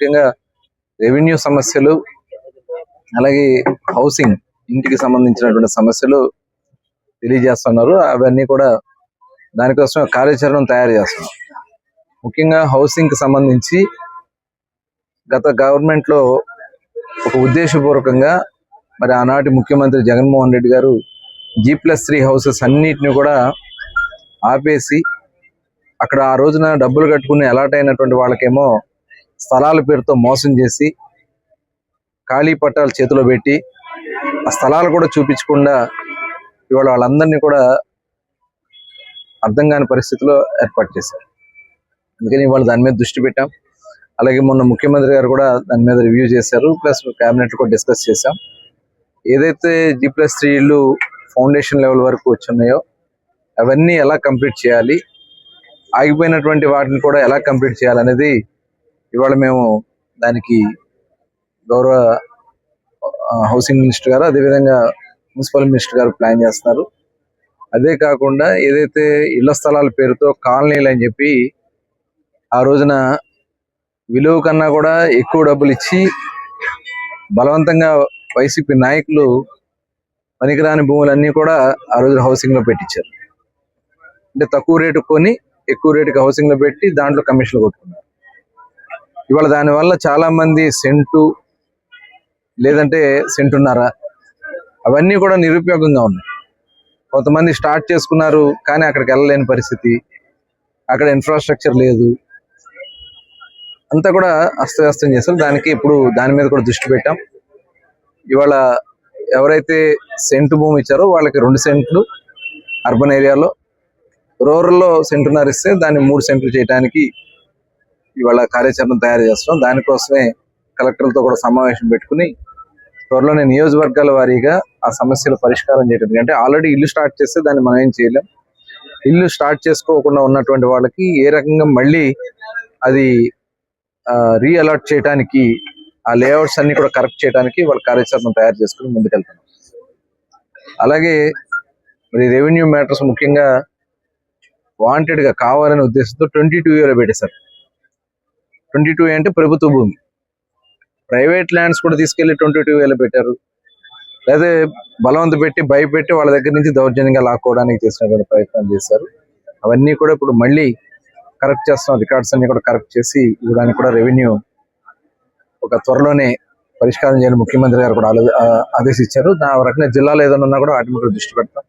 ముఖ్యంగా రెవెన్యూ సమస్యలు, అలాగే హౌసింగ్, ఇంటికి సంబంధించినటువంటి సమస్యలు తెలియజేస్తున్నారు. అవన్నీ కూడా దానికోసం కార్యాచరణ తయారు చేస్తున్నాం. ముఖ్యంగా హౌసింగ్ కి సంబంధించి గత గవర్నమెంట్ లో ఒక ఉద్దేశపూర్వకంగా మరి ఆనాటి ముఖ్యమంత్రి జగన్మోహన్ రెడ్డి గారు G+3 హౌసెస్ అన్నిటిని కూడా ఆపేసి అక్కడ ఆ రోజున డబ్బులు కట్టుకుని అలాట్ అయినటువంటి వాళ్ళకేమో స్థలాల పేరుతో మోసం చేసి ఖాళీ పట్టాలు చేతిలో పెట్టి ఆ స్థలాలు కూడా చూపించకుండా ఇవాళ వాళ్ళందరినీ కూడా అర్థం కాని పరిస్థితిలో ఏర్పాటు చేశారు. అందుకని ఇవాళ దాని మీద దృష్టి పెట్టాం. అలాగే మొన్న ముఖ్యమంత్రి గారు కూడా దాని మీద రివ్యూ చేశారు, ప్లస్ కేబినెట్ కూడా డిస్కస్ చేశాం. ఏదైతే G+3 ఇళ్ళు ఫౌండేషన్ లెవెల్ వరకు వచ్చున్నాయో అవన్నీ ఎలా కంప్లీట్ చేయాలి, ఆగిపోయినటువంటి వాటిని కూడా ఎలా కంప్లీట్ చేయాలనేది ఇవాళ మేము దానికి గౌరవ హౌసింగ్ మినిస్టర్ గారు, అదేవిధంగా మున్సిపల్ మినిస్టర్ గారు ప్లాన్ చేస్తున్నారు. అదే కాకుండా ఏదైతే ఇళ్ల స్థలాల పేరుతో కాలనీలు అని చెప్పి ఆ రోజున విలువ కన్నా కూడా ఎక్కువ డబ్బులు ఇచ్చి బలవంతంగా వైసీపీ నాయకులు పనికిరాని భూములన్నీ కూడా ఆ రోజు హౌసింగ్ లో పెట్టించారు. అంటే తక్కువ రేటు కొని ఎక్కువ రేటుకి హౌసింగ్ లో పెట్టి దాంట్లో కమిషన్లు కొట్టుకున్నారు. ఇవాళ దానివల్ల చాలా మంది సెంటు లేదంటే సెంటున్నర అవన్నీ కూడా నిరుపయోగంగా ఉన్నాయి. కొంతమంది స్టార్ట్ చేసుకున్నారు కానీ అక్కడికి వెళ్ళలేని పరిస్థితి, అక్కడ ఇన్ఫ్రాస్ట్రక్చర్ లేదు, అంతా కూడా అస్తవ్యస్తం చేశారు. దానికి ఇప్పుడు దాని మీద కూడా దృష్టి పెట్టాం. ఇవాళ ఎవరైతే సెంటు భూమి ఇచ్చారో వాళ్ళకి 2 సెంట్లు అర్బన్ ఏరియాలో, రూరల్లో సెంటున్నర ఇస్తే దాన్ని 3 సెంట్లు చేయడానికి ఇవాళ కార్యాచరణ తయారు చేస్తున్నాం. దానికోసమే కలెక్టర్లతో కూడా సమావేశం పెట్టుకుని త్వరలోనే నియోజకవర్గాల వారీగా ఆ సమస్యలు పరిష్కారం చేయడానికి, అంటే ఆల్రెడీ ఇల్లు స్టార్ట్ చేస్తే దాన్ని మనం ఏం చేయలేం. ఇల్లు స్టార్ట్ చేసుకోకుండా ఉన్నటువంటి వాళ్ళకి ఏ రకంగా మళ్ళీ అది రీఅలాట్ చేయడానికి, ఆ లేఅవుట్స్ అన్ని కూడా కరెక్ట్ చేయడానికి వాళ్ళ కార్యాచరణ తయారు చేసుకుని ముందుకెళ్తున్నాం. అలాగే మరి రెవెన్యూ మ్యాటర్స్ ముఖ్యంగా వాంటెడ్ గా కావాలనే ఉద్దేశంతో 22A పెట్టేశారు. 22A అంటే ప్రభుత్వ భూమి. ప్రైవేట్ ల్యాండ్స్ కూడా తీసుకెళ్లి 22A పెట్టారు. లేదా బలవంత పెట్టి భయపెట్టి వాళ్ళ దగ్గర నుంచి దౌర్జన్యంగా లాక్కోవడానికి చేసినటువంటి ప్రయత్నాలు చేశారు. అవన్నీ కూడా ఇప్పుడు మళ్ళీ కరెక్ట్ చేస్తున్నాం. రికార్డ్స్ అన్ని కూడా కరెక్ట్ చేసి ఇవ్వడానికి కూడా రెవెన్యూ ఒక త్వరలోనే పరిష్కారం చేయాలని ముఖ్యమంత్రి గారు కూడా ఆదేశించారు. ఆ రకంగా జిల్లాలో ఏదైనా ఉన్నా కూడా వాటి మీద దృష్టి పెడతాం.